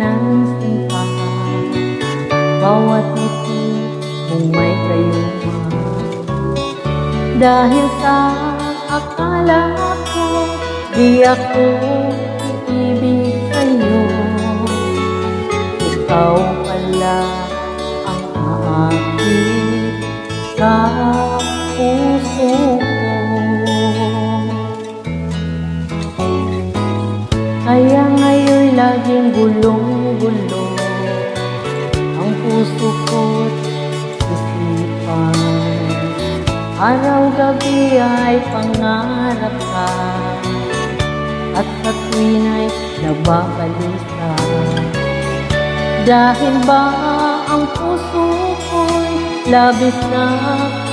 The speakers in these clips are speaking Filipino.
pinansin pa. Bawat ngiti mong may kayuma. Dahil sa akala ko di ako iibig sa'yo, ikaw pala ang aakit sa puso ko. Kaya ngayon laging gulong-gulo ang puso ko't isipan. Araw-gabi ay pangarap ka, at sa tuwin ay nababalisa. Dahil ba ang puso ko'y labis na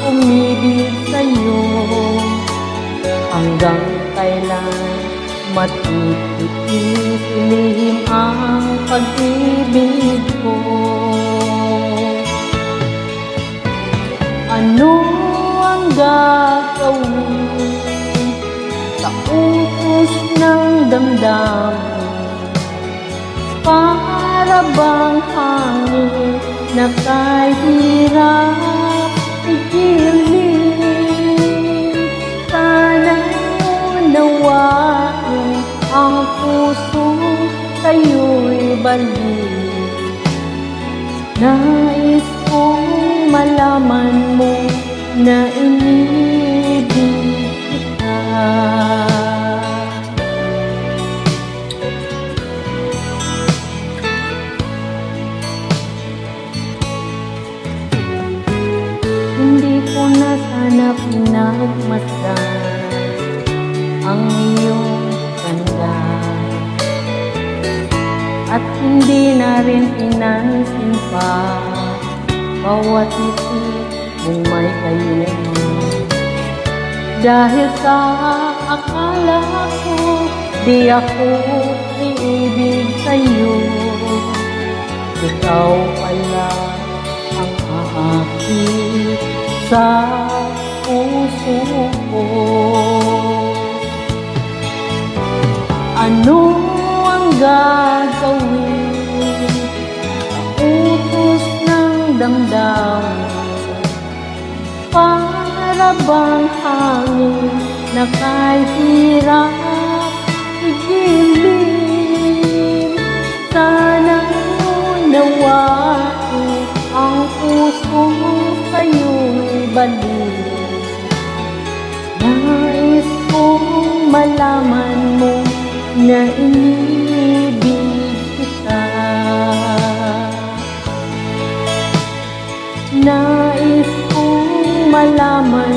umibig sa'yo, hanggang kailan matitiis lihim ang pag-ibig ko. Ano ang gagawin sa utos ng damdamin? Para bang hangin na kahit hirap igilin? Sana'y unawain ang puso sa'yo'y balik. Nais kong malaman mo na inibig kita. Hindi ko na sana pinagmasdan ang iyong ganda, at hindi na rin pinansin pa bawat ngiti mong may kayuma. Dahil sa akala ko di ako iibig sa'yo, ikaw pala ang aakit sa puso ko. Ano ang gagawin sa utos ng damdamin? Para bang hangin na kahit hirap igilin? Sana'y unawain ang puso sa'yo'y balik. Nais kong malaman mo na inibig kita. Nais kong malaman